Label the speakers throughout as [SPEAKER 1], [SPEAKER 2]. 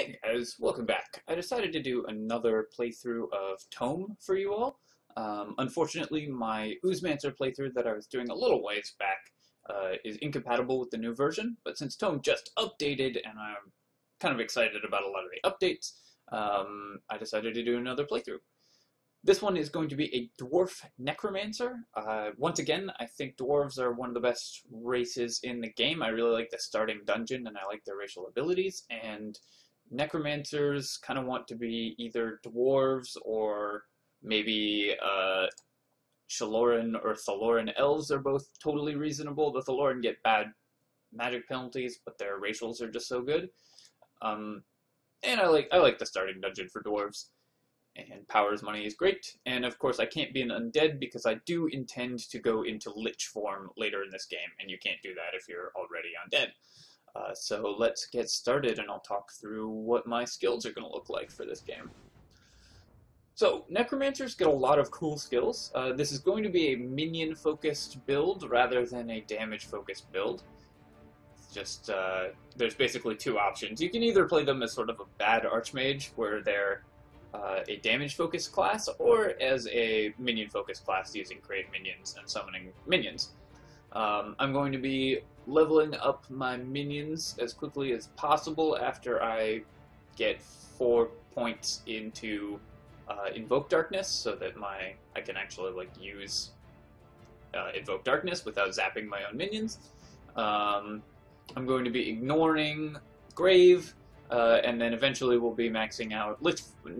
[SPEAKER 1] Hey guys, welcome back. I decided to do another playthrough of TOME for you all. Unfortunately, my Oozmancer playthrough that I was doing a little ways back is incompatible with the new version, but since TOME just updated and I'm kind of excited about a lot of the updates, I decided to do another playthrough. This one is going to be a dwarf necromancer. Once again, I think dwarves are one of the best races in the game. I really like the starting dungeon and I like their racial abilities, and necromancers kind of want to be either dwarves or maybe Shaloran or Thaloran elves are both totally reasonable. The Thaloran get bad magic penalties, but their racials are just so good. And I like the starting dungeon for dwarves. And powers money is great. And of course I can't be an undead because I do intend to go into lich form later in this game, and you can't do that if you're already undead. So let's get started and I'll talk through what my skills are going to look like for this game. So, Necromancers get a lot of cool skills. This is going to be a minion-focused build rather than a damage-focused build. It's just, there's basically two options. You can either play them as sort of a bad Archmage, where they're a damage-focused class, or as a minion-focused class using create minions and summoning minions. I'm going to be leveling up my minions as quickly as possible after I get 4 points into Invoke Darkness, so that I can actually use Invoke Darkness without zapping my own minions. I'm going to be ignoring Grave, and then eventually we'll be maxing out the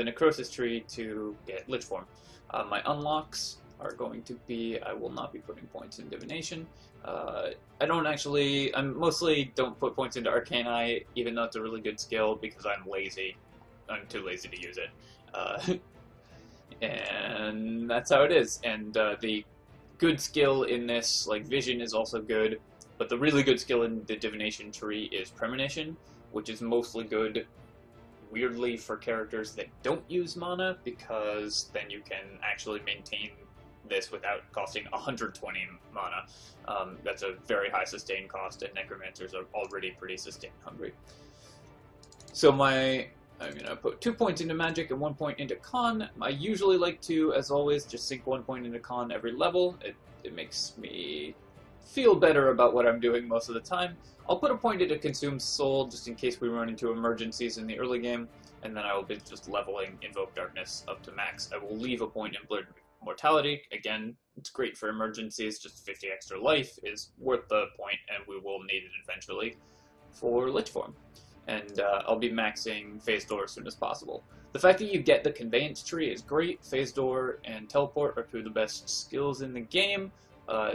[SPEAKER 1] Necrosis tree to get Lich form. My unlocks are going to be, I will not be putting points in Divination. I mostly don't put points into Arcani, even though it's a really good skill, because I'm lazy. I'm too lazy to use it. And that's how it is. And the good skill in this, Vision, is also good, but the really good skill in the Divination tree is Premonition, which is mostly good, weirdly, for characters that don't use mana, because then you can actually maintain this without costing 120 mana. That's a very high sustain cost, and Necromancers are already pretty sustain hungry. So I'm going to put 2 points into Magic and 1 point into Con. I usually like to, as always, just sink 1 point into Con every level. It makes me feel better about what I'm doing most of the time. I'll put a point into Consume Soul just in case we run into emergencies in the early game, and then I will be just leveling Invoke Darkness up to max. I will leave a point in Blurred Mortality. Again, it's great for emergencies, just 50 extra life is worth the point, and we will need it eventually for Lich form. And I'll be maxing Phase Door as soon as possible. The fact that you get the Conveyance tree is great. Phase Door and Teleport are two of the best skills in the game.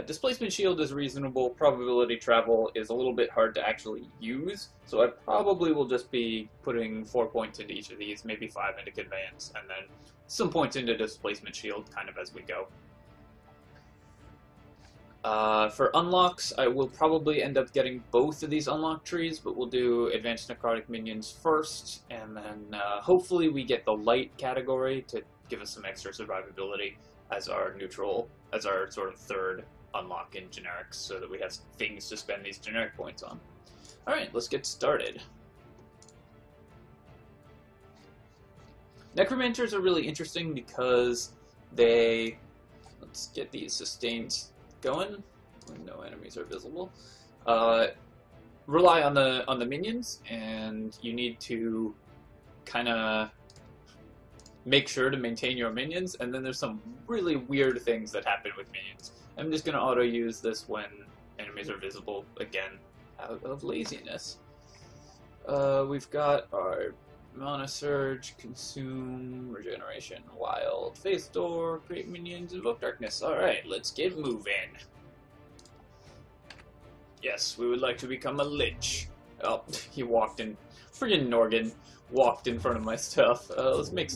[SPEAKER 1] Displacement Shield is reasonable. Probability Travel is a little bit hard to actually use, so I probably will just be putting 4 points into each of these, maybe 5 into Conveyance, and then some points into Displacement Shield kind of as we go. For unlocks, I will probably end up getting both of these unlock trees, but we'll do Advanced Necrotic Minions first, and then hopefully we get the Light category to give us some extra survivability as our sort of third unlock in generics, so that we have things to spend these generic points on. Alright, let's get started. Necromancers are really interesting because let's get these sustains going when no enemies are visible. Rely on the minions, and you need to kind of make sure to maintain your minions, and then there's some really weird things that happen with minions. I'm just going to auto-use this when enemies are visible, again, out of laziness. We've got our Mana Surge, Consume, Regeneration, Wild, Phase Door, Create Minions, Invoke Darkness. Alright, let's get moving. Yes, we would like to become a Lich. Oh, he walked in. Friggin' Norgan walked in front of my stuff. Let's make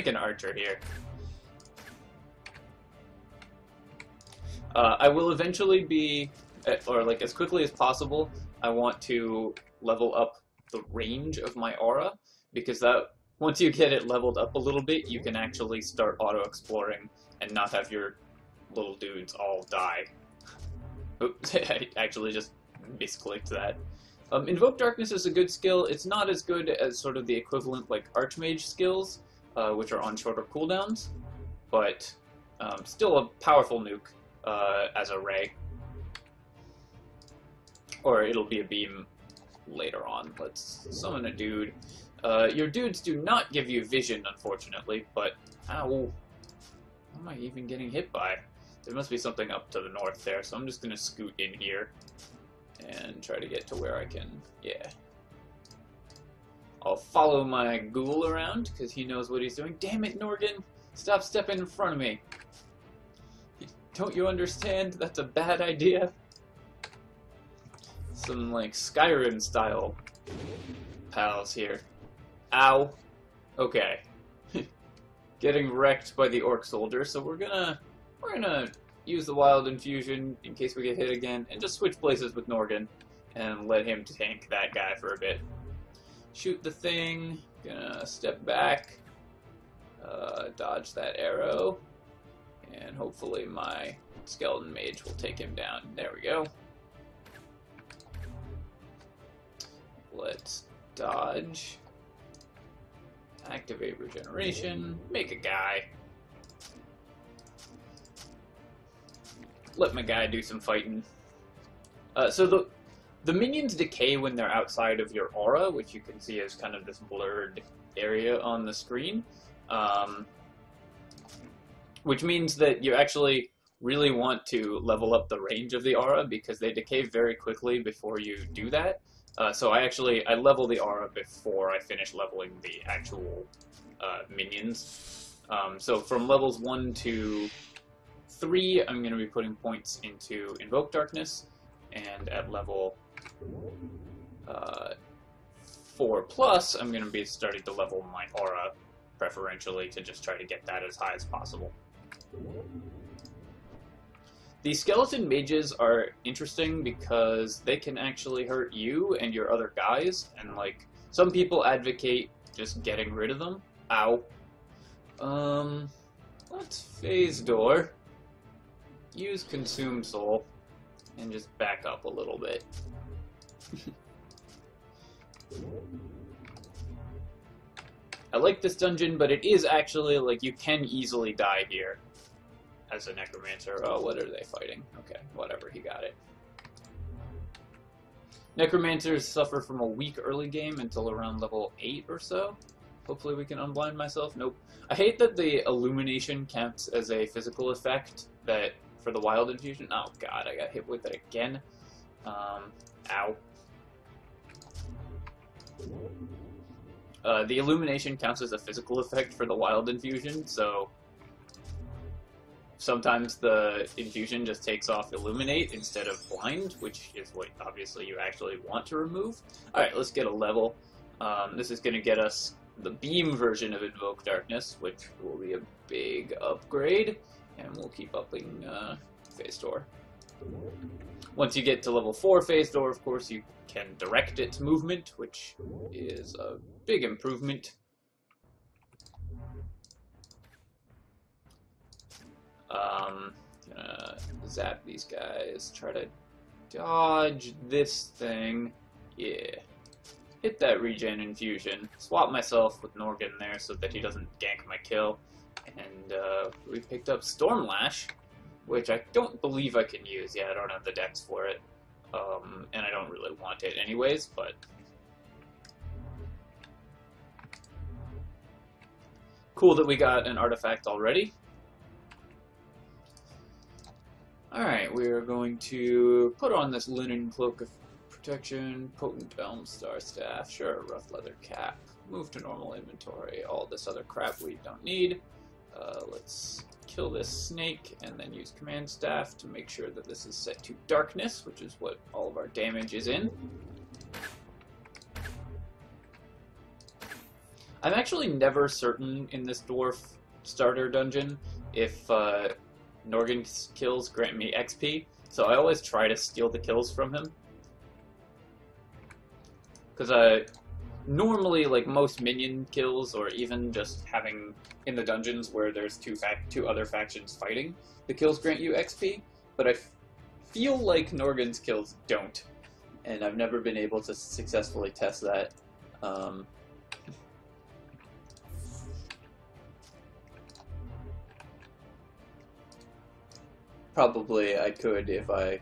[SPEAKER 1] an archer here. I will eventually be, as quickly as possible, I want to level up the range of my aura, because once you get it leveled up a little bit, you can actually start auto-exploring and not have your little dudes all die. Oops, I actually just misclicked that. Invoke Darkness is a good skill. It's not as good as sort of the equivalent like Archmage skills, which are on shorter cooldowns, but still a powerful nuke as a ray. Or it'll be a beam later on. Let's summon a dude. Your dudes do not give you vision, unfortunately, but ow. What am I even getting hit by? There must be something up to the north there, so I'm just going to scoot in here and try to get to where I can, yeah. I'll follow my ghoul around, because he knows what he's doing. Damn it, Norgan! Stop stepping in front of me! Don't you understand? That's a bad idea. Some, like, Skyrim-style pals here. Ow. Okay. Getting wrecked by the orc soldier, so we're gonna use the wild infusion in case we get hit again, and just switch places with Norgan, and let him tank that guy for a bit. Shoot the thing, gonna step back, dodge that arrow, and hopefully my skeleton mage will take him down. There we go. Let's dodge, activate regeneration, make a guy. Let my guy do some fighting. So the minions decay when they're outside of your aura, which you can see as kind of this blurred area on the screen. Which means that you actually really want to level up the range of the aura, because they decay very quickly before you do that. So I level the aura before I finish leveling the actual minions. So from levels 1 to 3, I'm going to be putting points into Invoke Darkness, and at level 4+, I'm going to be starting to level my aura preferentially to just try to get that as high as possible. The skeleton mages are interesting because they can actually hurt you and your other guys, and like some people advocate just getting rid of them. Ow. Let's phase door. Use Consume Soul, and just back up a little bit. I like this dungeon, but it is actually, like, you can easily die here as a Necromancer. Oh, what are they fighting? Okay, whatever, he got it. Necromancers suffer from a weak early game until around level 8 or so. Hopefully we can unblind myself. Nope. I hate that the illumination counts as a physical effect that for the wild infusion. Oh god, I got hit with it again. Ow. The illumination counts as a physical effect for the wild infusion, so sometimes the infusion just takes off illuminate instead of blind, which is what obviously you actually want to remove. Alright, let's get a level. This is going to get us the beam version of Invoke Darkness, which will be a big upgrade, and we'll keep upping Phase Door. Once you get to level 4 Phase Door, of course, you can direct its movement, which is a big improvement. Gonna zap these guys, try to dodge this thing. Yeah. Hit that regen infusion. Swap myself with Norgan there so that he doesn't gank my kill. And we picked up Stormlash, which I don't believe I can use. Yeah, I don't have the dex for it. And I don't really want it anyways, but cool that we got an artifact already. Alright, we're going to put on this linen cloak of protection, potent elm star staff, sure, rough leather cap, move to normal inventory, all this other crap we don't need. Let's kill this snake and then use command staff to make sure that this is set to darkness, which is what all of our damage is in. I'm actually never certain in this dwarf starter dungeon if Norgan's kills grant me XP, so I always try to steal the kills from him. Because normally, like most minion kills, or even just having in the dungeons where there's two other factions fighting, the kills grant you XP, but I feel like Norgan's kills don't. and I've never been able to successfully test that. Probably I could if I,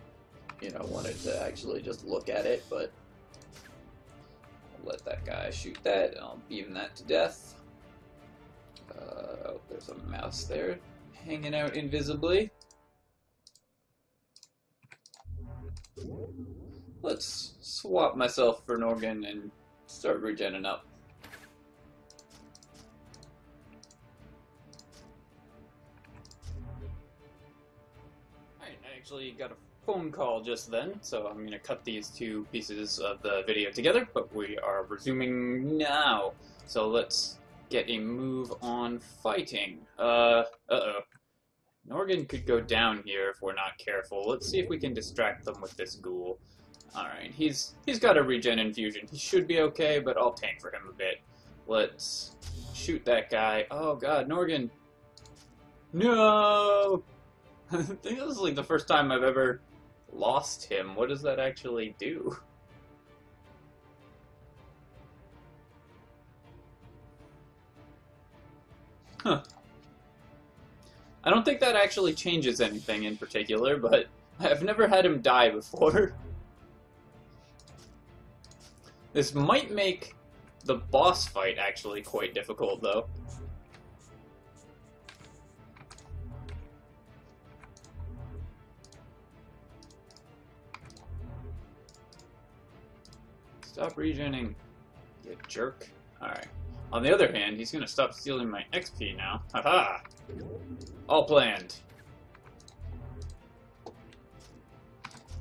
[SPEAKER 1] wanted to actually just look at it, but I'll let that guy shoot that, and I'll beam that to death. Oh, there's a mouse there, hanging out invisibly. Let's swap myself for an organ and start regenning up. Alright, I actually got a phone call just then, so I'm going to cut these two pieces of the video together, but we are resuming now. So let's get a move on fighting. Uh-oh. Norgan could go down here if we're not careful. Let's see if we can distract them with this ghoul. Alright, he's got a regen infusion. He should be okay, but I'll tank for him a bit. Let's shoot that guy. Oh god, Norgan! No! I think this is like the first time I've ever lost him. What does that actually do? Huh. I don't think that actually changes anything in particular, but I've never had him die before. This might make the boss fight actually quite difficult, though. Stop regening, you jerk. Alright. On the other hand, he's gonna stop stealing my XP now. Haha! All planned.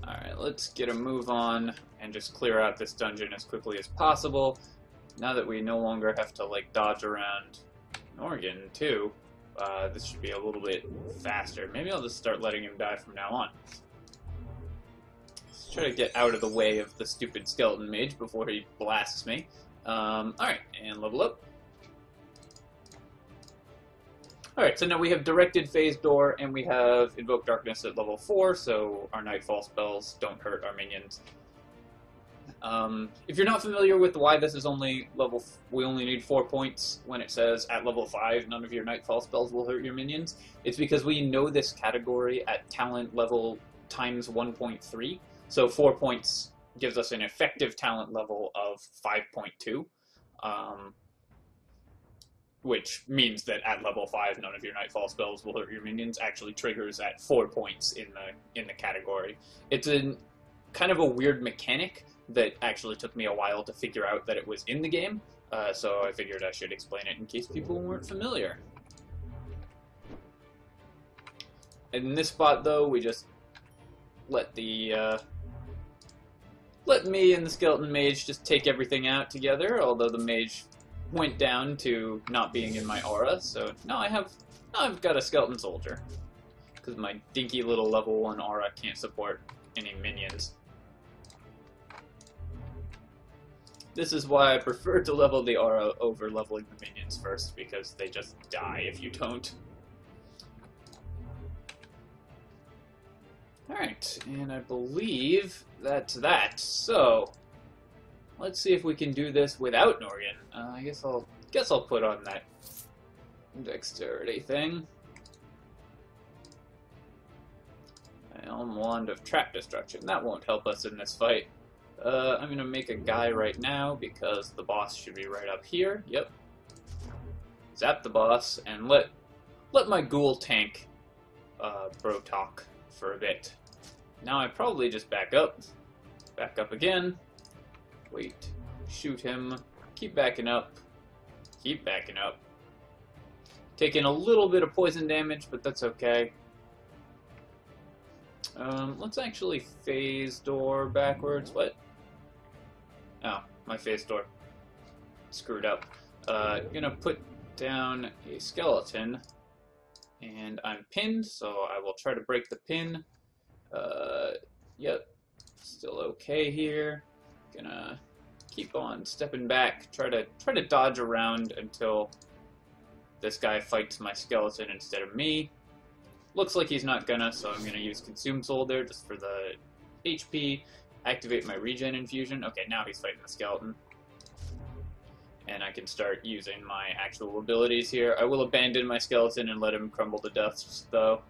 [SPEAKER 1] Alright, let's get a move on and just clear out this dungeon as quickly as possible. Now that we no longer have to, like, dodge around Norgan, too, this should be a little bit faster. Maybe I'll just start letting him die from now on. Let's try to get out of the way of the stupid skeleton mage before he blasts me. Alright, and level up. Alright, so now we have Directed Phase Door, and we have Invoke Darkness at level 4, so our Nightfall spells don't hurt our minions. If you're not familiar with why this is only level... we only need 4 points when it says at level 5 none of your Nightfall spells will hurt your minions, it's because we know this category at talent level times 1.3, so 4 points gives us an effective talent level of 5.2. Which means that at level 5, none of your Nightfall spells will hurt your minions, actually triggers at 4 points in the category. It's kind of a weird mechanic that actually took me a while to figure out that it was in the game, so I figured I should explain it in case people weren't familiar. In this spot, though, we just let me and the skeleton mage just take everything out together, although the mage went down to not being in my aura, so now I've got a skeleton soldier, because my dinky little level 1 aura can't support any minions. This is why I prefer to level the aura over leveling the minions first, because they just die if you don't. Alright, and I believe that's that, so let's see if we can do this without Norgan. I guess I'll put on that dexterity thing. Elm Wand of Trap Destruction. That won't help us in this fight. I'm gonna make a guy right now because the boss should be right up here. Yep. Zap the boss and let my ghoul tank bro talk for a bit. Now I probably just back up again. Wait, shoot him, keep backing up, Taking a little bit of poison damage, but that's okay. Let's actually phase door backwards. What? Oh, my phase door screwed up. Gonna put down a skeleton, and I'm pinned, so I will try to break the pin. Yep, still okay here. Gonna keep on stepping back, try to dodge around until this guy fights my skeleton instead of me. Looks like he's not gonna, so I'm gonna use Consume Soul there just for the HP. activate my regen infusion. Okay, now he's fighting the skeleton. And I can start using my actual abilities here. I will abandon my skeleton and let him crumble to dust, though.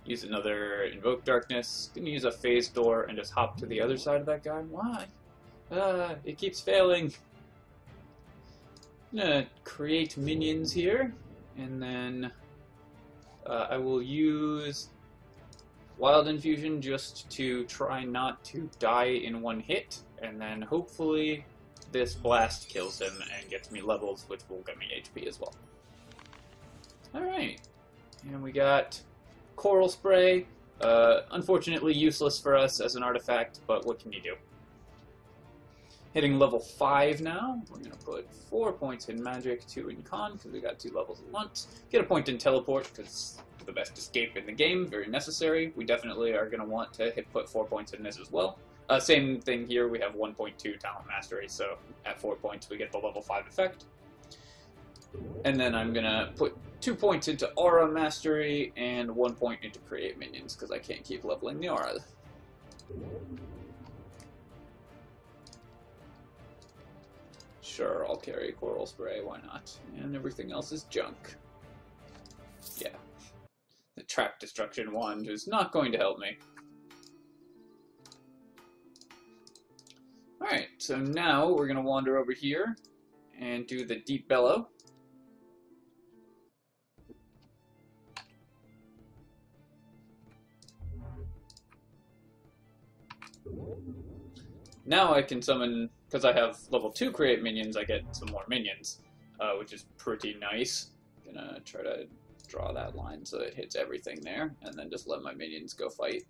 [SPEAKER 1] Use another Invoke Darkness. Gonna use a Phase Door and just hop to the other side of that guy. Why? It keeps failing. I'm gonna create minions here, and then I will use Wild Infusion just to try not to die in one hit, and then hopefully this blast kills him and gets me levels, which will get me HP as well. Alright, and we got Coral Spray. Unfortunately useless for us as an artifact, but what can you do? Hitting level 5 now. We're going to put 4 points in Magic, 2 in Con, because we got 2 levels at once. Get a point in Teleport, because it's the best escape in the game, very necessary. We definitely are going to want to put 4 points in this as well. Same thing here, we have 1.2 Talent Mastery, so at 4 points we get the level 5 effect. And then I'm going to put 2 points into Aura Mastery and 1 point into Create Minions, because I can't keep leveling the Aura. Sure, I'll carry Coral Spray, why not? And everything else is junk. Yeah. The Trap Destruction Wand is not going to help me. Alright, so now we're going to wander over here and do the Deep Bellow. Now I can summon, because I have level 2 create minions, I get some more minions, which is pretty nice. Gonna try to draw that line so it hits everything there, and then just let my minions go fight.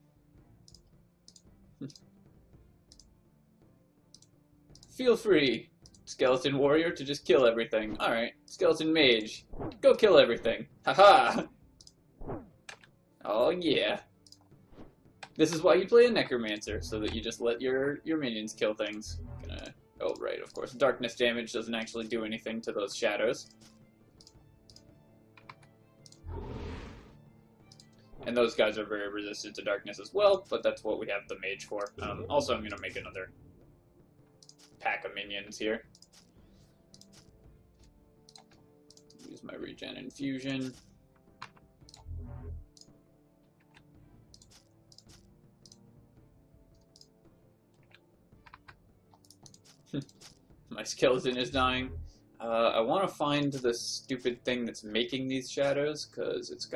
[SPEAKER 1] Feel free, Skeleton Warrior, to just kill everything. Alright, Skeleton Mage, go kill everything. Haha! Oh yeah. This is why you play a Necromancer, so that you just let your minions kill things. Oh, right, of course. Darkness damage doesn't actually do anything to those shadows. And those guys are very resistant to darkness as well, but that's what we have the mage for. Also, I'm going to make another pack of minions here. Use my regen infusion. My skeleton is dying. I want to find the stupid thing that's making these shadows, because it's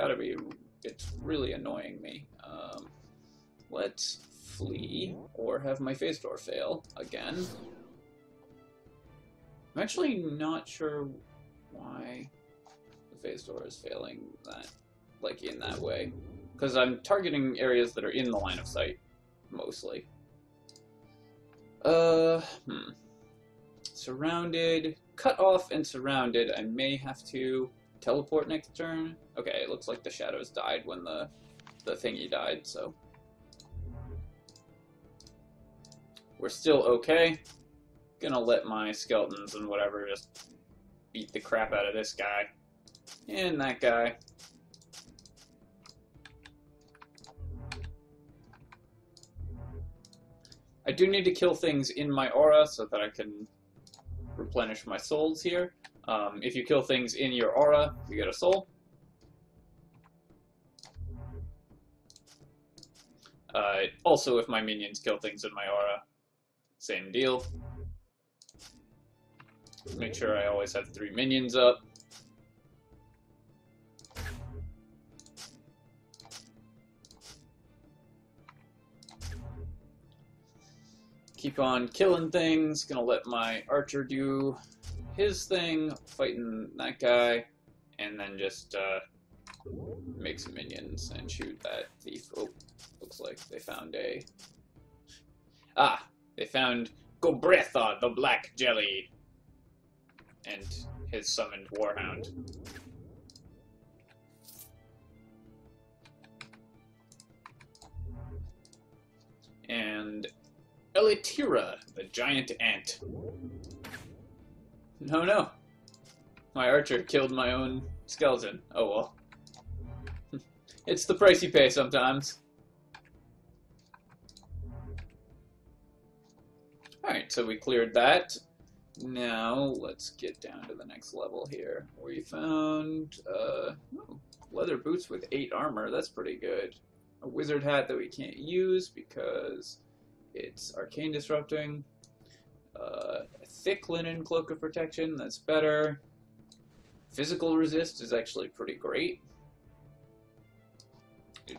[SPEAKER 1] really annoying me. Let's flee, or have my Phase Door fail again. I'm actually not sure why the Phase Door is failing that, like, in that way. Because I'm targeting areas that are in the line of sight, mostly. Surrounded, cut off and surrounded. I may have to teleport next turn. Okay, it looks like the shadows died when the thingy died, so we're still okay. Gonna let my skeletons and whatever just beat the crap out of this guy and that guy. I do need to kill things in my aura so that I can replenish my souls here. If you kill things in your aura, you get a soul. Also, if my minions kill things in my aura, same deal. Make sure I always have 3 minions up. Keep on killing things. Gonna let my archer do his thing, fighting that guy, and then just make some minions and shoot that thief. Oh, looks like they found they found Gobretha, the Black Jelly, and his summoned Warhound. And Elitira, the giant ant. No. My archer killed my own skeleton. Oh well. It's the price you pay sometimes. Alright, so we cleared that. Now, let's get down to the next level here. We found leather boots with 8 armor. That's pretty good. A wizard hat that we can't use because it's arcane disrupting. A thick linen cloak of protection. That's better. Physical resist is actually pretty great.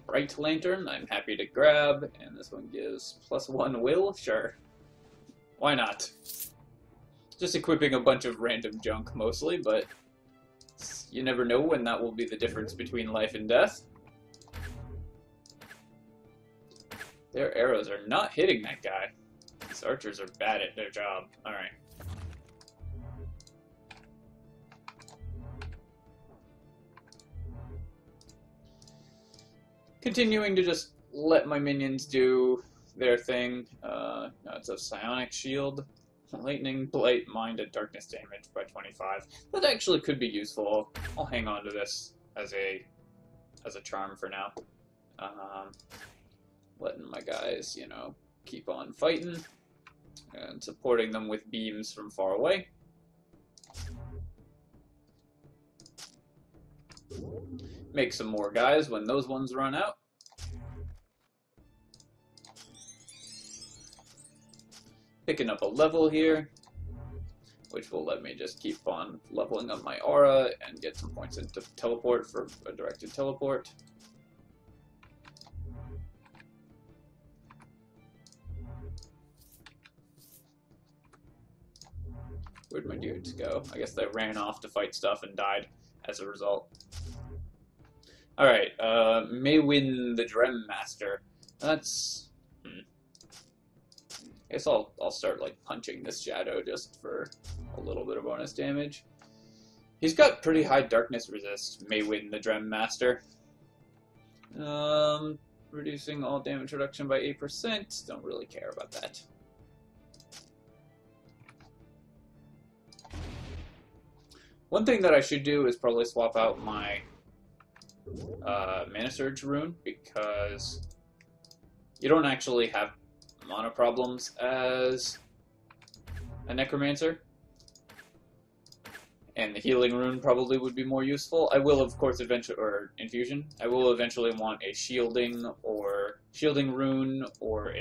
[SPEAKER 1] Bright lantern, I'm happy to grab. And this one gives +1 will. Sure. Why not? Just equipping a bunch of random junk mostly, but you never know when that will be the difference between life and death. Their arrows are not hitting that guy. These archers are bad at their job. Alright. Continuing to just let my minions do their thing. No, it's a psionic shield. Lightning, blight, mind, and darkness damage by 25. That actually could be useful. I'll hang on to this as a charm for now. Letting my guys, you know, keep on fighting and supporting them with beams from far away. Make some more guys when those ones run out. Picking up a level here, which will let me just keep on leveling up my aura and get some points into teleport for a directed teleport. Where'd my dudes go? I guess they ran off to fight stuff and died as a result. Alright, Maj'Eyal the Necromancer. That's... I guess I'll start, like, punching this shadow just for a little bit of bonus damage. He's got pretty high darkness resist, Maj'Eyal the Necromancer. Reducing all damage reduction by 8%. Don't really care about that. One thing that I should do is probably swap out my Mana Surge rune, because you don't actually have mana problems as a Necromancer, and the healing rune probably would be more useful. I will, of course, eventually, or infusion. I will eventually want a shielding rune or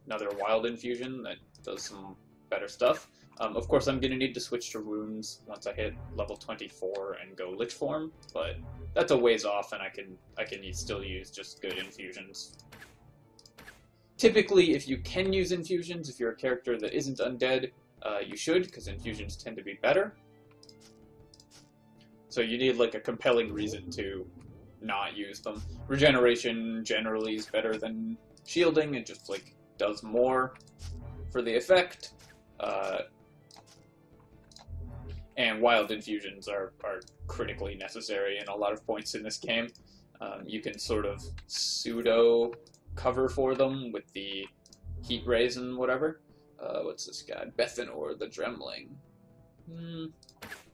[SPEAKER 1] another wild infusion that does some better stuff. Of course, I'm going to need to switch to runes once I hit level 24 and go Lich Form, but that's a ways off, and I can still use just good infusions. Typically, if you can use infusions, if you're a character that isn't undead, you should, because infusions tend to be better. So you need, like, a compelling reason to not use them. Regeneration generally is better than shielding. It just, like, does more for the effect. And wild infusions are critically necessary in a lot of points in this game. You can sort of pseudo cover for them with the heat rays and whatever. What's this guy? Bethanor the Dremling.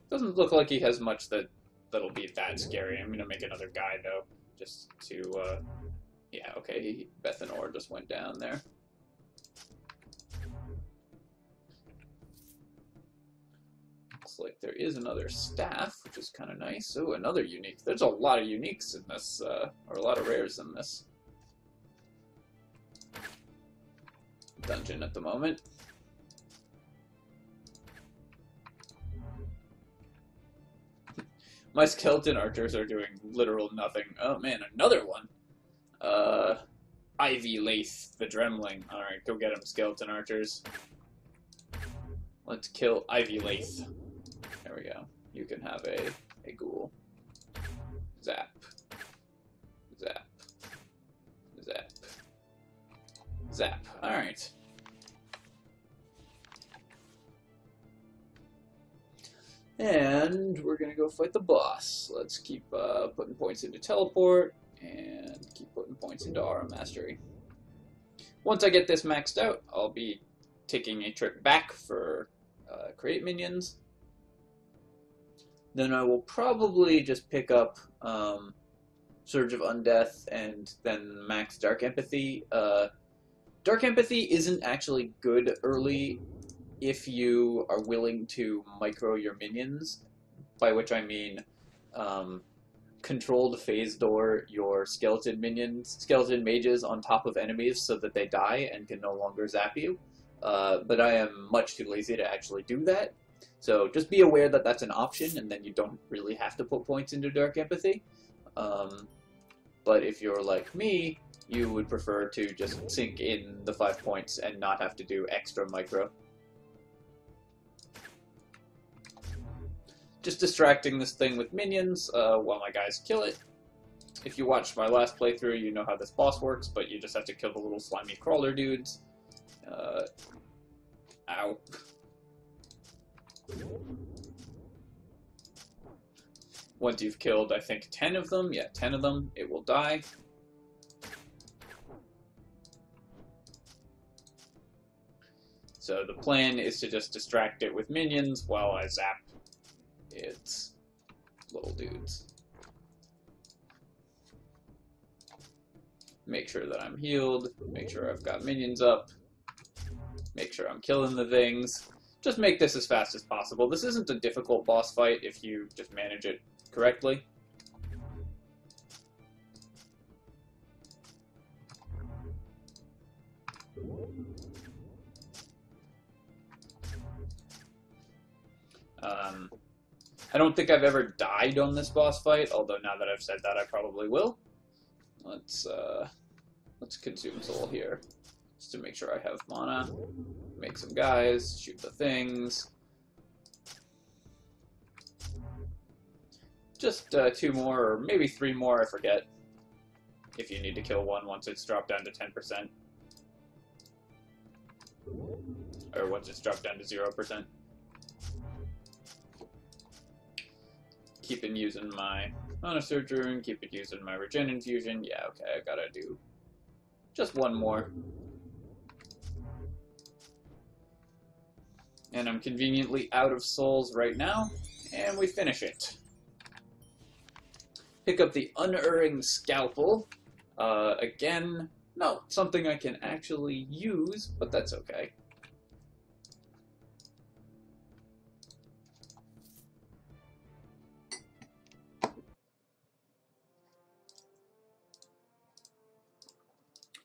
[SPEAKER 1] Doesn't look like he has much that'll be that scary. I'm gonna make another guy though, just to yeah, okay, Bethanor just went down there. Looks like there is another staff, which is kind of nice. Oh, another unique. There's a lot of uniques in this, or a lot of rares in this dungeon at the moment. My skeleton archers are doing literal nothing. Oh man, another one. Ivy Lath the Dremling. Alright, go get him, skeleton archers. Let's kill Ivy Lath. There we go. You can have a ghoul. Zap. Zap. Zap. Zap. Alright. And we're gonna go fight the boss. Let's keep putting points into teleport, and keep putting points into Aura Mastery. Once I get this maxed out, I'll be taking a trip back for create minions. Then I will probably just pick up Surge of Undeath and then max Dark Empathy. Dark Empathy isn't actually good early if you are willing to micro your minions, by which I mean controlled phase door your skeleton mages on top of enemies so that they die and can no longer zap you. But I am much too lazy to actually do that. So just be aware that that's an option, and then you don't really have to put points into Dark Empathy. But if you're like me, you would prefer to just sink in the 5 points and not have to do extra micro. Just distracting this thing with minions while my guys kill it. If you watched my last playthrough, you know how this boss works, but you just have to kill the little slimy crawler dudes. Ow. Once you've killed, I think, 10 of them, yeah, 10 of them, it will die. So the plan is to just distract it with minions while I zap its little dudes. Make sure that I'm healed, make sure I've got minions up, make sure I'm killing the things. Just make this as fast as possible. This isn't a difficult boss fight if you just manage it correctly. I don't think I've ever died on this boss fight, although now that I've said that, I probably will. Let's consume soul here, just to make sure I have mana. Make some guys, shoot the things. Just 2 more, or maybe 3 more, I forget. If you need to kill one once it's dropped down to 10%. Or once it's dropped down to 0%. Keep on using my Mana Surge Rune, keep it using my Regen Infusion. Yeah, okay, I gotta do just 1 more. And I'm conveniently out of souls right now, and we finish it. Pick up the Unerring Scalpel. Again, not something I can actually use, but that's okay.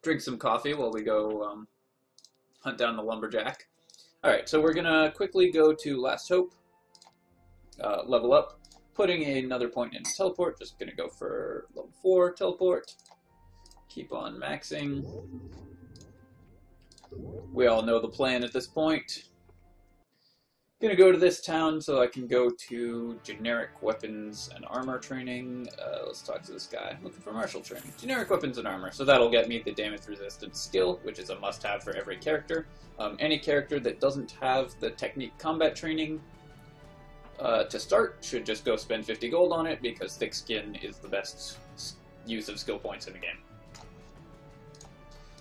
[SPEAKER 1] Drink some coffee while we go hunt down the lumberjack. Alright, so we're gonna quickly go to Last Hope, level up, putting another point in teleport, just gonna go for level 4 teleport, keep on maxing. We all know the plan at this point. Gonna go to this town so I can go to generic weapons and armor training. Let's talk to this guy. Looking for martial training. Generic weapons and armor. So that'll get me the damage resistance skill, which is a must-have for every character. Any character that doesn't have the technique combat training to start should just go spend 50 gold on it, because thick skin is the best use of skill points in the game.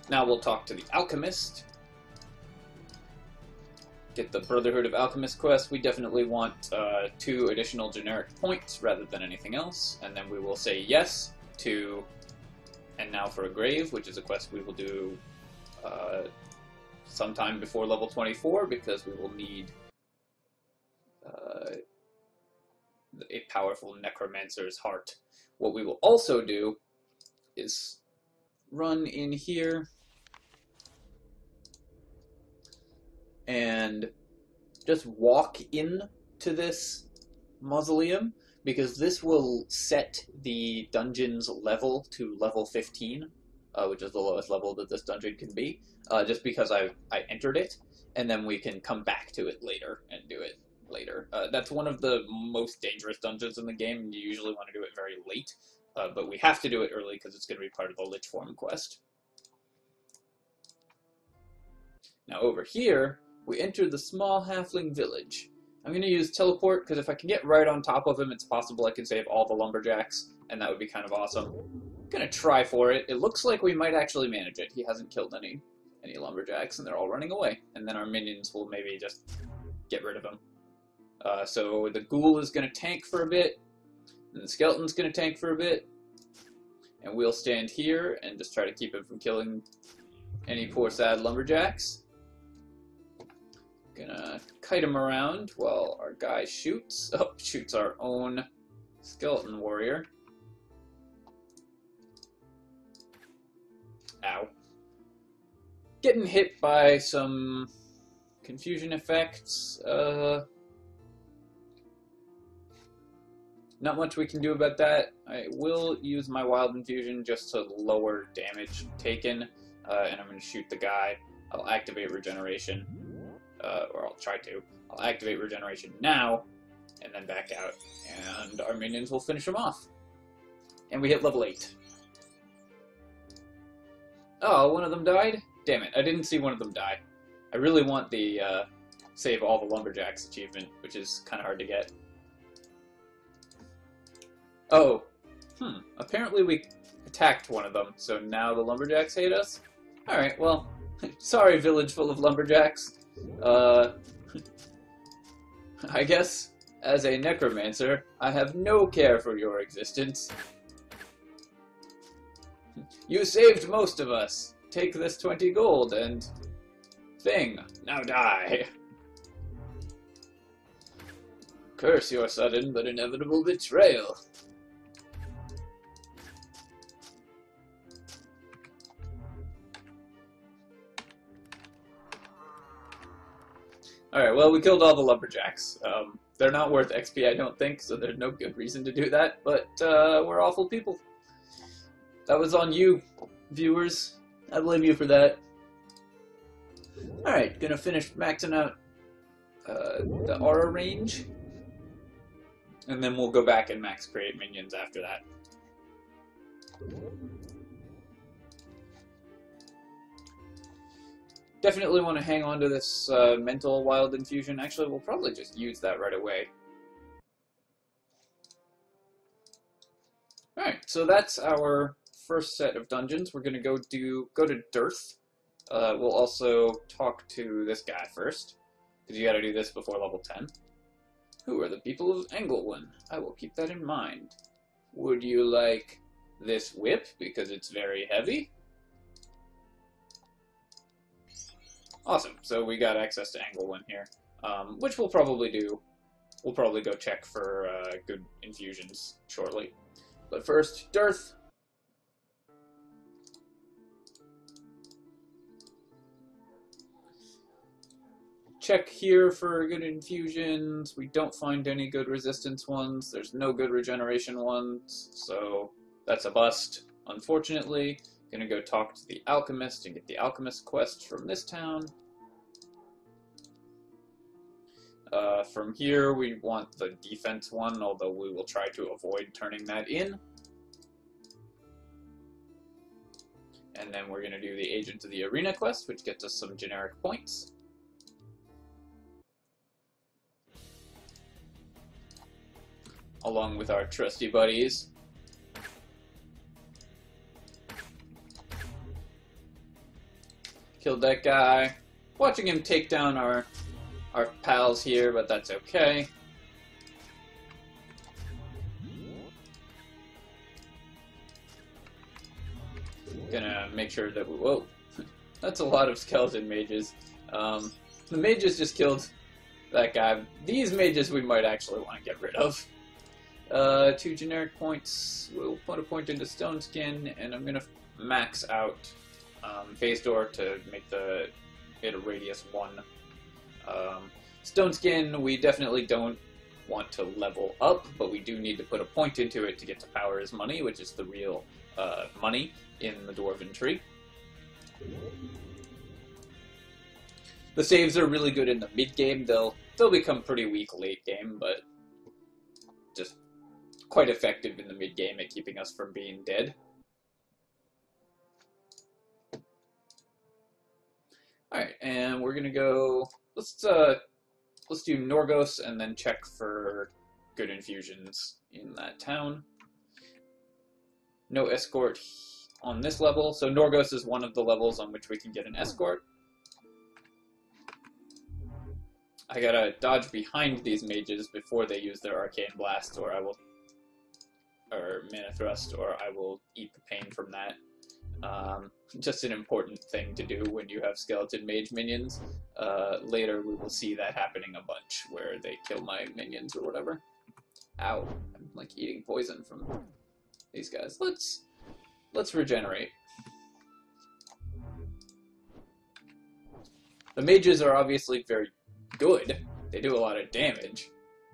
[SPEAKER 1] Now we'll talk to the alchemist. Get the Brotherhood of Alchemists quest. We definitely want 2 additional generic points rather than anything else, and then we will say yes to And Now for a Grave, which is a quest we will do sometime before level 24, because we will need a powerful Necromancer's heart. What we will also do is run in here and just walk in to this mausoleum, because this will set the dungeon's level to level 15, which is the lowest level that this dungeon can be, just because I entered it, and then we can come back to it later and do it later. That's one of the most dangerous dungeons in the game, and you usually want to do it very late, but we have to do it early because it's going to be part of the Lich Form quest. Now over here, we enter the small halfling village. I'm going to use teleport, because if I can get right on top of him, it's possible I can save all the lumberjacks, and that would be kind of awesome. I'm going to try for it. It looks like we might actually manage it. He hasn't killed any lumberjacks, and they're all running away. And then our minions will maybe just get rid of him. So the ghoul is going to tank for a bit, and the skeleton's going to tank for a bit, and we'll stand here and just try to keep him from killing any poor sad lumberjacks. Gonna kite him around while our guy shoots. Oh, shoots our own skeleton warrior. Ow. Getting hit by some confusion effects. Not much we can do about that. I will use my wild infusion just to lower damage taken, and I'm going to shoot the guy. I'll activate regeneration, or I'll try to. I'll activate regeneration now, and then back out, and our minions will finish him off. And we hit level 8. Oh, one of them died? Damn it, I didn't see one of them die. I really want the save all the lumberjacks achievement, which is kind of hard to get. Oh, apparently we attacked one of them, so now the lumberjacks hate us? Alright, well, sorry village full of lumberjacks. I guess, as a necromancer, I have no care for your existence. You saved most of us. Take this 20 gold and... thing. Now die. Curse your sudden but inevitable betrayal. Alright, well, we killed all the lumberjacks. They're not worth XP, I don't think, so there's no good reason to do that, but we're awful people. That was on you, viewers. I blame you for that. Alright, gonna finish maxing out the aura range, and then we'll go back and max create minions after that. Definitely want to hang on to this mental wild infusion. Actually, we'll probably just use that right away. Alright, so that's our first set of dungeons. We're going to go to Dearth. We'll also talk to this guy first, because you got to do this before level 10. Who are the people of Englewood? I will keep that in mind. Would you like this whip, because it's very heavy? Awesome, so we got access to Englewood here, which we'll probably do. We'll probably go check for good infusions shortly. But first, Dearth. Check here for good infusions. We don't find any good resistance ones. There's no good regeneration ones, so that's a bust, unfortunately. Gonna go talk to the alchemist and get the alchemist quest from this town. From here, we want the defense one, although we will try to avoid turning that in. And then we're gonna do the Agent of the Arena quest, which gets us some generic points. Along with our trusty buddies. Killed that guy. Watching him take down our pals here, but that's okay. Gonna make sure that we... Whoa. That's a lot of skeleton mages. The mages just killed that guy. These mages we might actually want to get rid of. 2 generic points. We'll put a point into Stone Skin, and I'm gonna max out phase door to make it a radius 1. Stone Skin, we definitely don't want to level up, but we do need to put a point into it to get to Power is Money, which is the real money in the Dwarven Tree. The saves are really good in the mid-game. They'll become pretty weak late-game, but just quite effective in the mid-game at keeping us from being dead. Alright, and we're gonna go... Let's do Norgos and then check for good infusions in that town. No escort on this level, so Norgos is one of the levels on which we can get an escort. I gotta dodge behind these mages before they use their Arcane Blast, or Mana Thrust, or I will eat the pain from that. Just an important thing to do when you have skeleton mage minions. Later we will see that happening a bunch, where they kill my minions or whatever. Ow, I'm like eating poison from these guys. Let's regenerate. The mages are obviously very good. They do a lot of damage,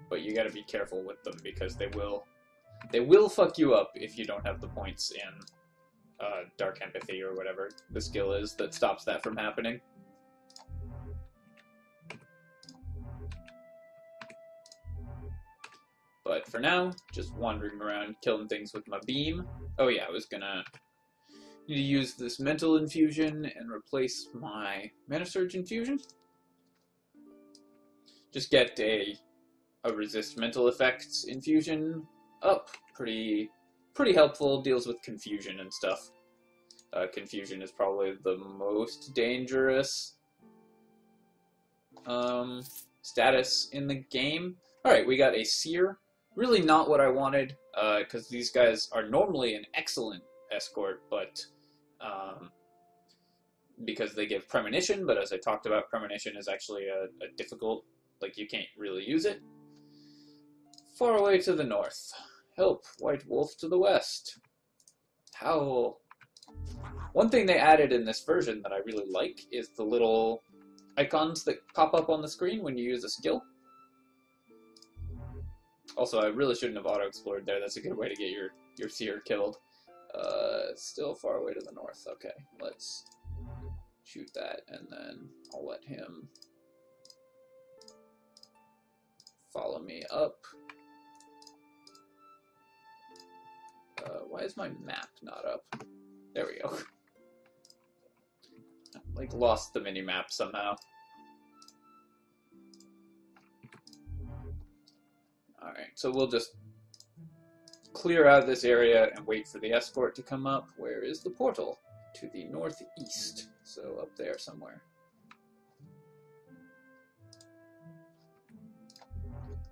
[SPEAKER 1] but you gotta be careful with them because they will fuck you up if you don't have the points in Dark Empathy or whatever the skill is that stops that from happening. But for now, just wandering around killing things with my beam. Oh yeah, I was gonna need to use this mental infusion and replace my mana surge infusion. Just get a resist mental effects infusion up. Pretty helpful, deals with confusion and stuff. Confusion is probably the most dangerous status in the game. Alright, we got a seer. Really not what I wanted, because these guys are normally an excellent escort, but because they give premonition, but as I talked about, premonition is actually a difficult, like you can't really use it. Far away to the north. Help, white wolf to the west. Howl. One thing they added in this version that I really like is the little icons that pop up on the screen when you use a skill. Also, I really shouldn't have auto-explored there. That's a good way to get your seer killed. Still far away to the north. Okay, let's shoot that, and then I'll let him follow me up. Why is my map not up? There we go. I, like, lost the mini-map somehow. Alright, so we'll just clear out this area and wait for the escort to come up. Where is the portal? To the northeast. So up there somewhere.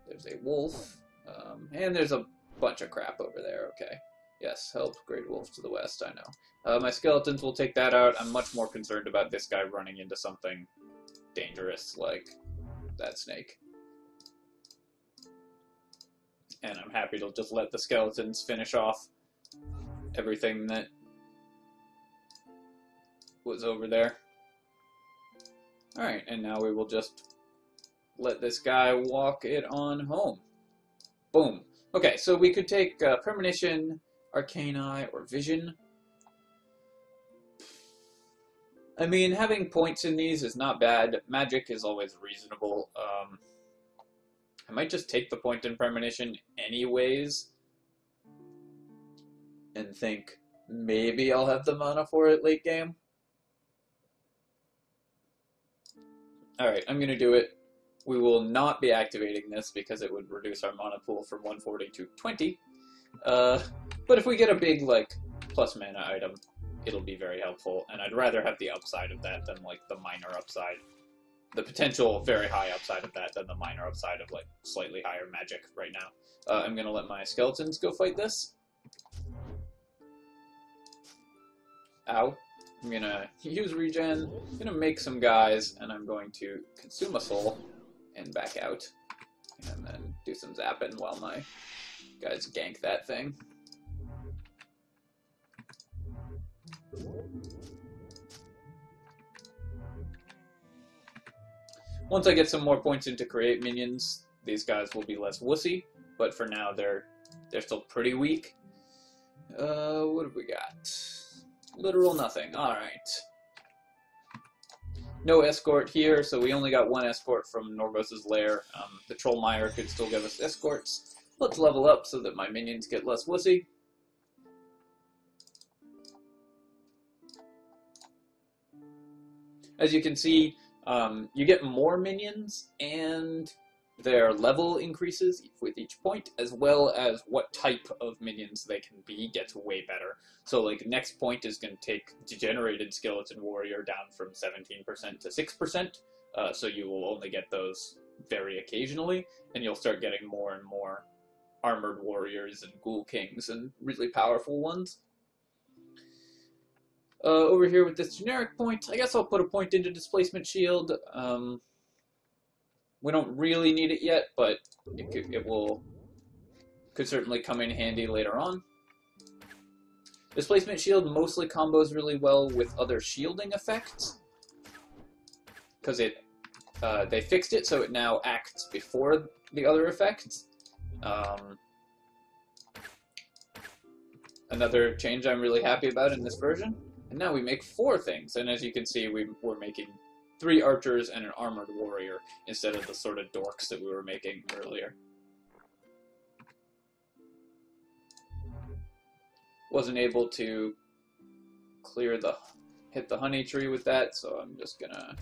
[SPEAKER 1] There's a wolf. And there's a bunch of crap over there. Okay. Yes, help Great Wolf to the west, I know. My skeletons will take that out. I'm much more concerned about this guy running into something dangerous like that snake. And I'm happy to just let the skeletons finish off everything that was over there. Alright, and now we will just let this guy walk it on home. Boom. Okay, so we could take Premonition, Arcani, or Vision. I mean, having points in these is not bad. Magic is always reasonable. I might just take the point in Premonition anyways and think maybe I'll have the mana for it late game. Alright, I'm going to do it. We will not be activating this because it would reduce our mana pool from 140 to 20. But if we get a big, like, plus mana item, it'll be very helpful. And I'd rather have the upside of that than, like, the minor upside. The potential very high upside of that than the minor upside of, like, slightly higher magic right now. I'm going to let my skeletons go fight this. Ow. I'm going to use regen, I'm going to make some guys, and I'm going to consume a soul and back out. And then do some zapping while my guys gank that thing. Once I get some more points in to create minions, these guys will be less wussy, but for now they're still pretty weak. What have we got? Literal nothing. Alright. No escort here, so we only got one escort from Norvos's lair. The Trollmeyer could still give us escorts. Let's level up so that my minions get less wussy. As you can see, you get more minions, and their level increases with each point, as well as what type of minions they can be gets way better. So, like, next point is going to take Degenerated Skeleton Warrior down from 17% to 6%, so you will only get those very occasionally, and you'll start getting more and more Armored Warriors and Ghoul Kings and really powerful ones. Over here with this generic point, I guess I'll put a point into displacement shield. We don't really need it yet, but could certainly come in handy later on. Displacement shield mostly combos really well with other shielding effects, because they fixed it so it now acts before the other effects. Another change I'm really happy about in this version. And now we make 4 things, and as you can see, we're making 3 archers and an armored warrior instead of the sort of dorks that we were making earlier. Wasn't able to hit the honey tree with that, so I'm just gonna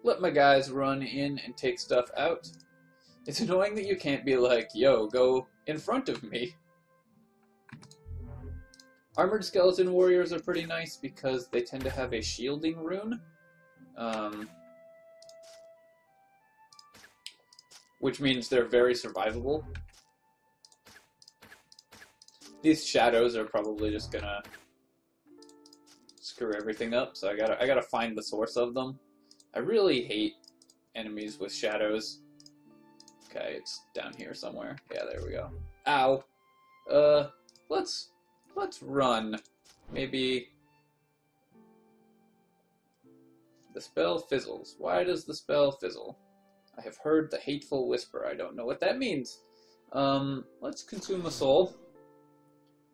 [SPEAKER 1] let my guys run in and take stuff out. It's annoying that you can't be like, yo, go in front of me. Armored skeleton warriors are pretty nice because they tend to have a shielding rune, which means they're very survivable. These shadows are probably just gonna screw everything up, so I gotta find the source of them. I really hate enemies with shadows. Okay, it's down here somewhere. Yeah, there we go. Ow. Let's run. Maybe the spell fizzles. Why does the spell fizzle? I have heard the hateful whisper. I don't know what that means. Let's consume a soul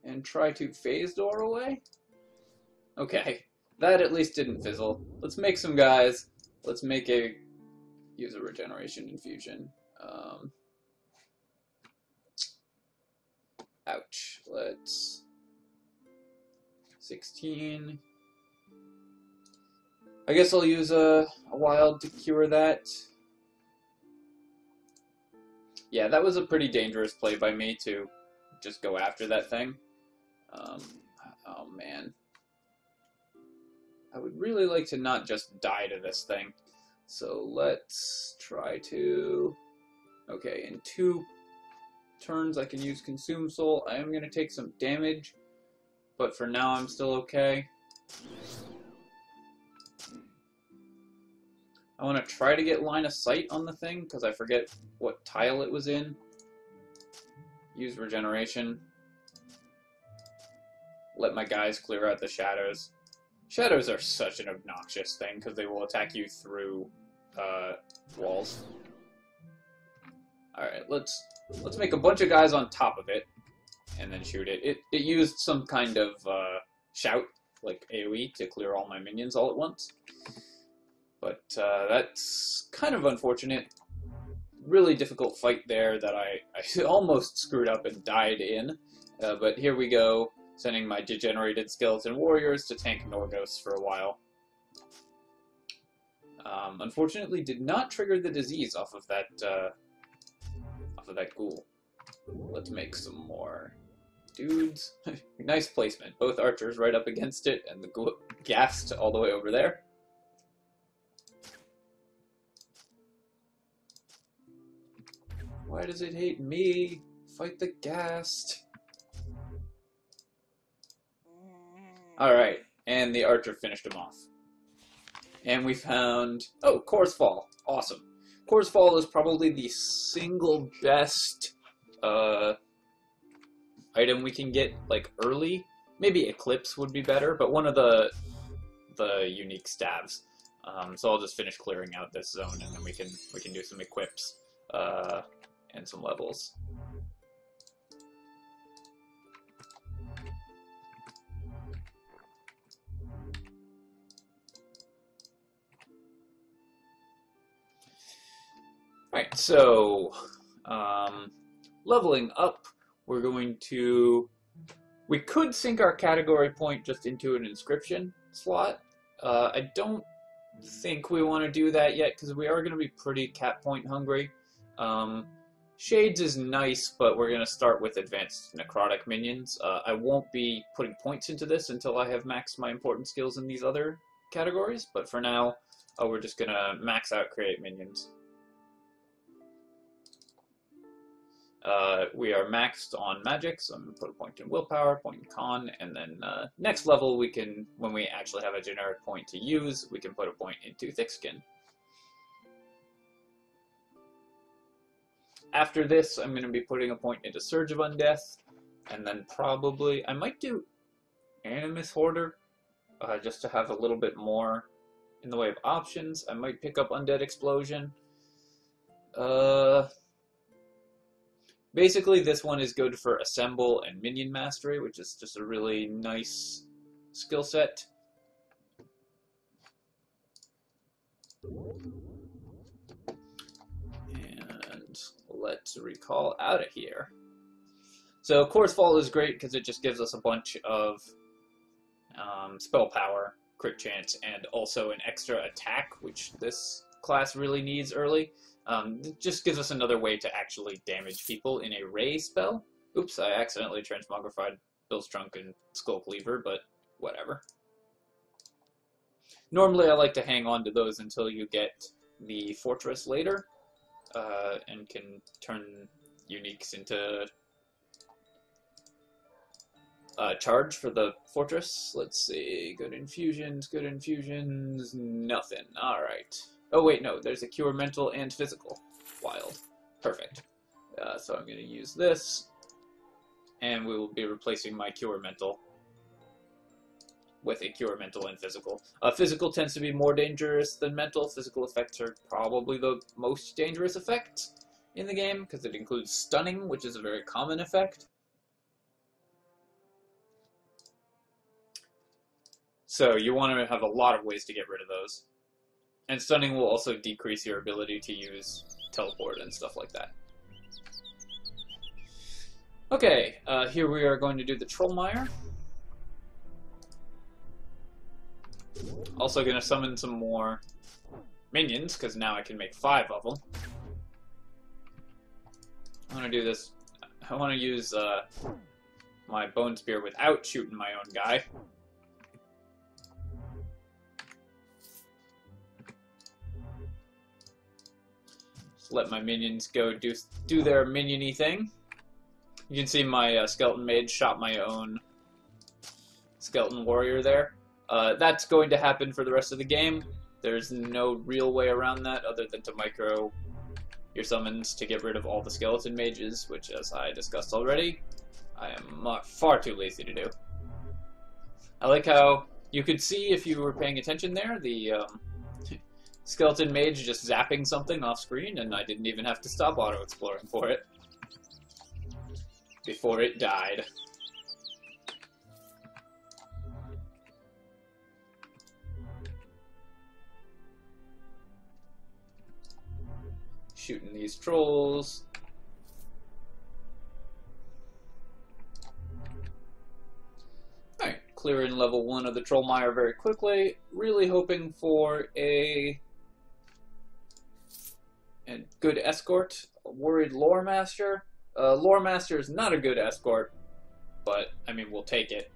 [SPEAKER 1] and try to phase door away. Okay, that at least didn't fizzle. Let's make some guys. Let's use a regeneration infusion. Ouch. Let's 16. I guess I'll use a wild to cure that. Yeah, that was a pretty dangerous play by me to just go after that thing. Oh man. I would really like to not just die to this thing. So let's try to... Okay, in 2 turns I can use Consume Soul. I am going to take some damage, but for now I'm still okay. I want to try to get line of sight on the thing, because I forget what tile it was in. Use regeneration. Let my guys clear out the shadows. Shadows are such an obnoxious thing, because they will attack you through walls. Alright, let's make a bunch of guys on top of it, and then shoot it. It used some kind of shout, like AoE, to clear all my minions all at once. But that's kind of unfortunate. Really difficult fight there that I almost screwed up and died in. But here we go, sending my degenerated skeleton warriors to tank Norgos for a while. Unfortunately, did not trigger the disease off of that ghoul. Let's make some more dudes. Nice placement. Both archers right up against it, and the ghoul gassed all the way over there. Why does it hate me? Fight the ghast. Alright, and the archer finished him off. And we found... Oh, Core's Fall. Awesome. Core's Fall is probably the single best item we can get, like, early. Maybe Eclipse would be better, but one of the unique stabs. So I'll just finish clearing out this zone, and then we can do some equips and some levels. Alright, so leveling up, we're going to... We could sink our category point just into an inscription slot. I don't think we want to do that yet, because we are going to be pretty cat point hungry. Shades is nice, but we're going to start with advanced necrotic minions. I won't be putting points into this until I have maxed my important skills in these other categories, but for now, we're just going to max out create minions. We are maxed on magic, so I'm going to put a point in willpower, point in con, and then next level we can, when we actually have a generic point to use, we can put a point into thick skin. After this, I'm going to be putting a point into Surge of Undeath, and then probably, I might do Animus Hoarder, just to have a little bit more in the way of options. I might pick up Undead Explosion. Basically, this one is good for Assemble and Minion Mastery, which is just a really nice skill set. And let's recall out of here. So, Core's Fall is great because it just gives us a bunch of spell power, crit chance, and also an extra attack, which this class really needs early. It just gives us another way to actually damage people in a Ray spell. Oops, I accidentally transmogrified Bill's Trunk and Skull Cleaver, but whatever. Normally I like to hang on to those until you get the Fortress later, and can turn uniques into charge for the Fortress. Let's see, good infusions, nothing. Alright. Oh wait, no, there's a Cure Mental and Physical. Wild. Perfect. So I'm going to use this, and we will be replacing my Cure Mental with a Cure Mental and Physical. Physical tends to be more dangerous than Mental. Physical effects are probably the most dangerous effect in the game, because it includes Stunning, which is a very common effect. So you want to have a lot of ways to get rid of those. And Stunning will also decrease your ability to use Teleport and stuff like that. Okay, here we are going to do the Trollmire. Also going to summon some more minions, because now I can make 5 of them. I want to do this. I want to use my Bone Spear without shooting my own guy. Let my minions go do their minion-y thing. You can see my Skeleton Mage shot my own Skeleton Warrior there. That's going to happen for the rest of the game. There's no real way around that other than to micro your summons to get rid of all the Skeleton Mages, which, as I discussed already, I am far too lazy to do. I like how you could see, if you were paying attention there, the Skeleton Mage just zapping something off screen, and I didn't even have to stop auto-exploring for it before it died. Shooting these trolls. Alright, clearing level 1 of the Trollmire very quickly. Really hoping for a good escort. A worried Lore Master. Lore Master is not a good escort, but, I mean, we'll take it.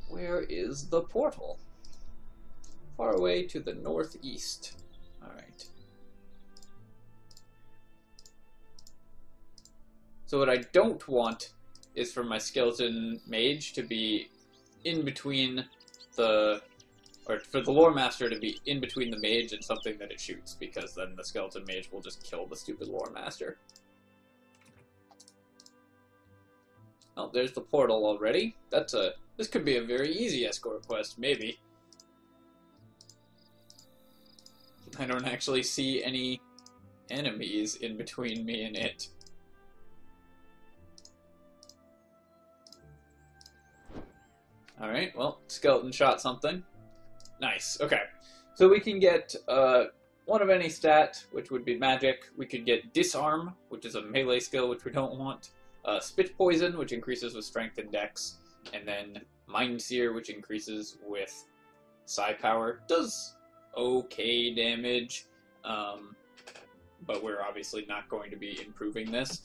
[SPEAKER 1] Where is the portal? Far away to the northeast. Alright. So what I don't want is for my Skeleton Mage to be in between the... or for the Lore Master to be in between the Mage and something that it shoots, because then the Skeleton Mage will just kill the stupid Lore Master. Oh, there's the portal already. This could be a very easy escort quest, maybe. I don't actually see any enemies in between me and it. Alright, well, Skeleton shot something. Nice, okay. So we can get one of any stat, which would be magic. We could get Disarm, which is a melee skill, which we don't want. Spit Poison, which increases with strength and dex. And then Mind Seer, which increases with psi power. Does okay damage, but we're obviously not going to be improving this.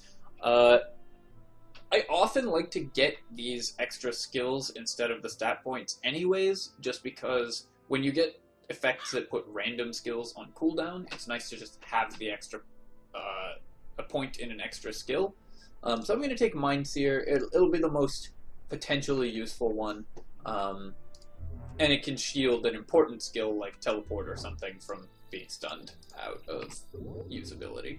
[SPEAKER 1] I often like to get these extra skills instead of the stat points anyways, just because when you get effects that put random skills on cooldown, it's nice to just have the extra a point in an extra skill. So I'm going to take Mindseer. It'll be the most potentially useful one. And it can shield an important skill like Teleport or something from being stunned out of usability.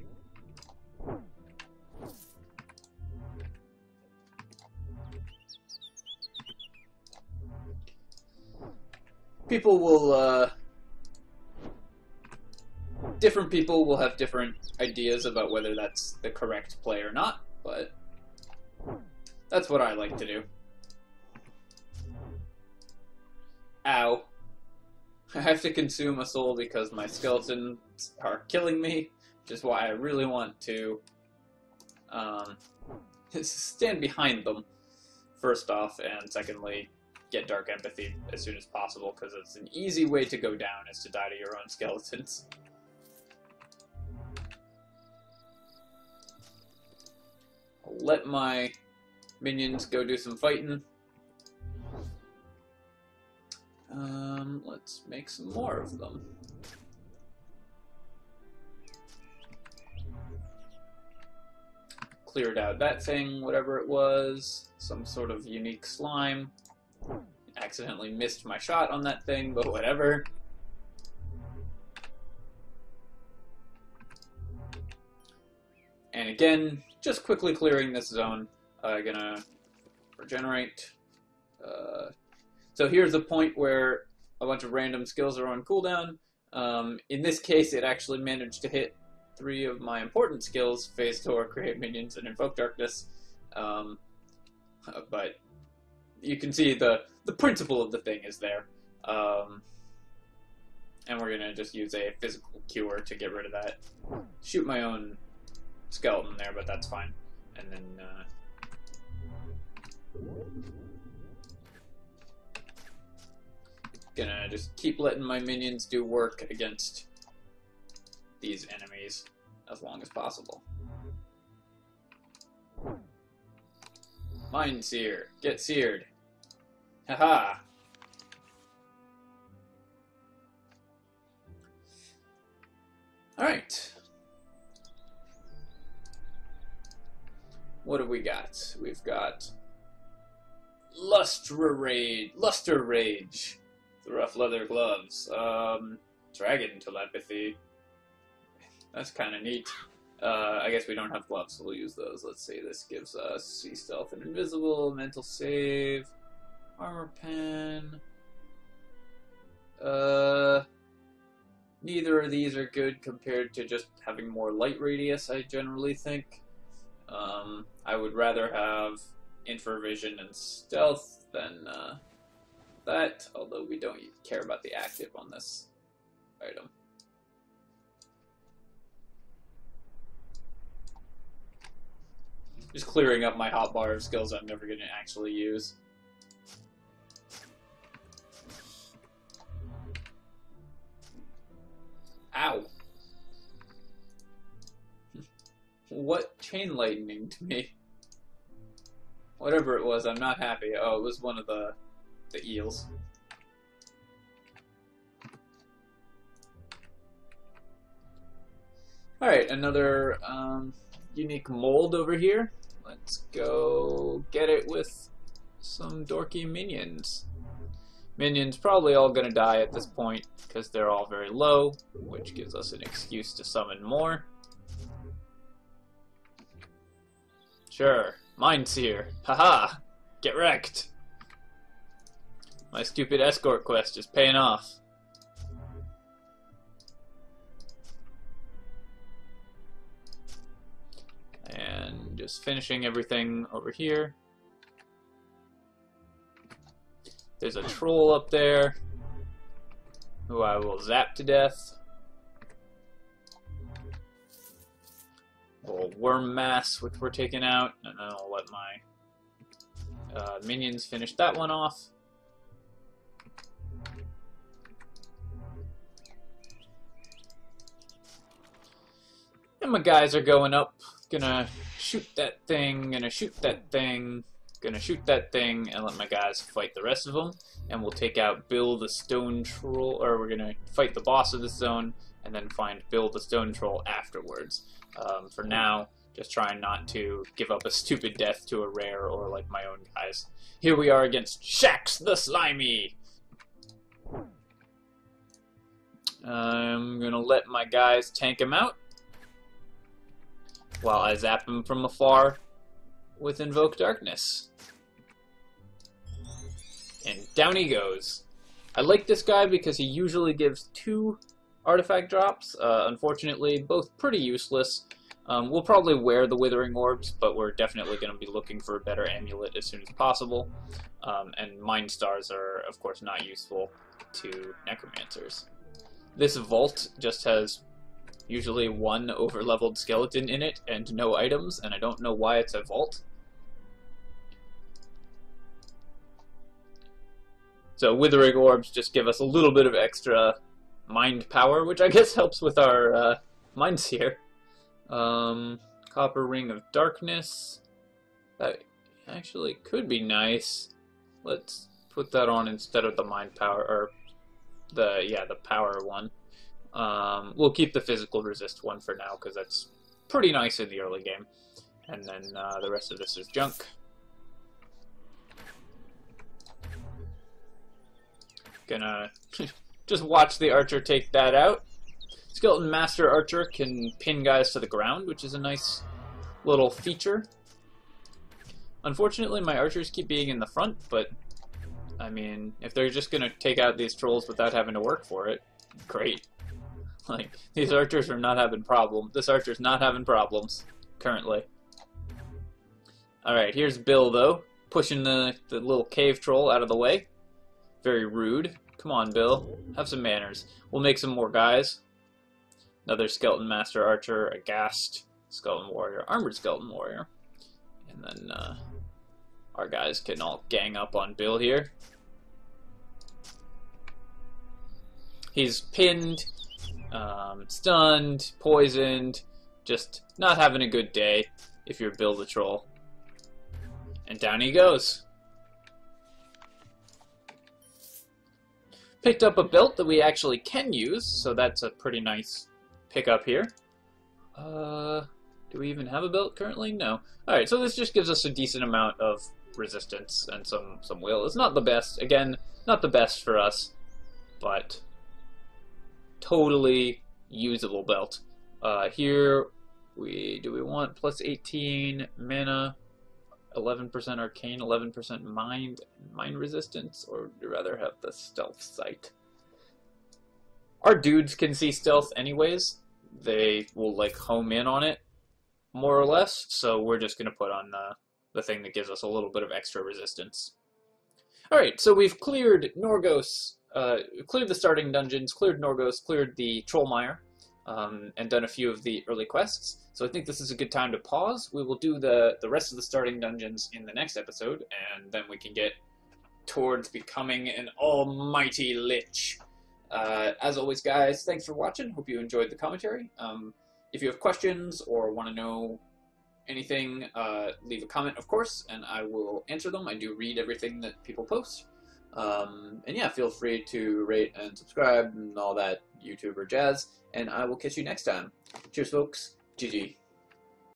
[SPEAKER 1] People will, different people will have different ideas about whether that's the correct play or not, but that's what I like to do. Ow. I have to consume a soul because my skeletons are killing me, which is why I really want to stand behind them, first off, and secondly, get Dark Empathy as soon as possible, because it's an easy way to go down, is to die to your own skeletons. I'll let my minions go do some fighting. Let's make some more of them. Cleared out that thing, whatever it was, some sort of unique slime. Accidentally missed my shot on that thing, but whatever. And again, just quickly clearing this zone. Gonna regenerate. So here's a point where a bunch of random skills are on cooldown. In this case, it actually managed to hit 3 of my important skills: Phase Door, Create Minions, and Invoke Darkness. But you can see the principle of the thing is there. And we're going to just use a physical cure to get rid of that. Shoot my own skeleton there, but that's fine. And then... gonna just keep letting my minions do work against these enemies as long as possible. Mindseer, get seared. Haha! Alright. What have we got? We've got Luster Rage. The rough leather gloves. Dragon telepathy. That's kind of neat. I guess we don't have gloves, so we'll use those. Let's see, this gives us sea stealth and invisible, mental save, armor pen. Neither of these are good compared to just having more light radius, I generally think. I would rather have infravision and stealth than, that, although we don't care about the active on this item. Just clearing up my hotbar of skills I'm never going to actually use. Ow! What chain lightning to me? Whatever it was, I'm not happy. Oh, it was one of the eels. Alright, another unique mold over here. Let's go get it with some dorky minions. Minions probably all gonna die at this point because they're all very low, which gives us an excuse to summon more. Sure, Mindseer. Haha! Get wrecked! My stupid escort quest is paying off. And just finishing everything over here. There's a troll up there who I will zap to death. A little worm mass, which we're taking out, and then I'll let my minions finish that one off. And my guys are going up. Gonna shoot that thing, gonna shoot that thing, gonna shoot that thing, and let my guys fight the rest of them. And we'll take out Bill the Stone Troll, or we're gonna fight the boss of this zone, and then find Bill the Stone Troll afterwards. For now, just trying not to give up a stupid death to a rare or like my own guys. Here we are against Shax the Slimy! I'm gonna let my guys tank him out while I zap him from afar with Invoke Darkness. And down he goes. I like this guy because he usually gives 2 artifact drops. Unfortunately, both pretty useless. We'll probably wear the Withering Orbs, but we're definitely going to be looking for a better amulet as soon as possible. And Mind Stars are, of course, not useful to Necromancers. This vault just has usually 1 overleveled skeleton in it and no items, and I don't know why it's a vault. So Withering Orbs just give us a little bit of extra mind power, which I guess helps with our minds here. Copper Ring of Darkness. That actually could be nice. Let's put that on instead of the mind power, or the power one. We'll keep the physical resist one for now, because that's pretty nice in the early game. And then the rest of this is junk. Gonna just watch the archer take that out. Skeleton Master Archer can pin guys to the ground, which is a nice little feature. Unfortunately, my archers keep being in the front, but I mean, if they're just gonna take out these trolls without having to work for it, great. Like, these archers are not having problems. This archer's not having problems currently. Alright, here's Bill, though, pushing the little cave troll out of the way. Very rude. Come on, Bill. Have some manners. We'll make some more guys. Another Skeleton Master Archer, a Ghast Skeleton Warrior, Armored Skeleton Warrior. And then our guys can all gang up on Bill here. He's pinned, stunned, poisoned, just not having a good day if you're Bill the Troll. And down he goes. Picked up a belt that we actually can use, so that's a pretty nice pickup here. Do we even have a belt currently? No. Alright, so this just gives us a decent amount of resistance and some will. It's not the best. Again, not the best for us, but totally usable belt. Here, do we want plus 18 mana, 11% arcane, 11% mind resistance, or would you rather have the stealth sight? Our dudes can see stealth anyways. They will like home in on it, more or less, so we're just going to put on the thing that gives us a little bit of extra resistance. Alright, so we've cleared Norgos, cleared the starting dungeons, cleared Norgos, cleared the Trollmire, and done a few of the early quests. So I think this is a good time to pause. We will do the rest of the starting dungeons in the next episode, and then we can get towards becoming an almighty lich. As always, guys, thanks for watching. Hope you enjoyed the commentary. If you have questions or want to know anything, leave a comment, of course, and I will answer them. I do read everything that people post. And yeah, feel free to rate and subscribe and all that YouTuber jazz, and I will catch you next time. Cheers, folks. GG.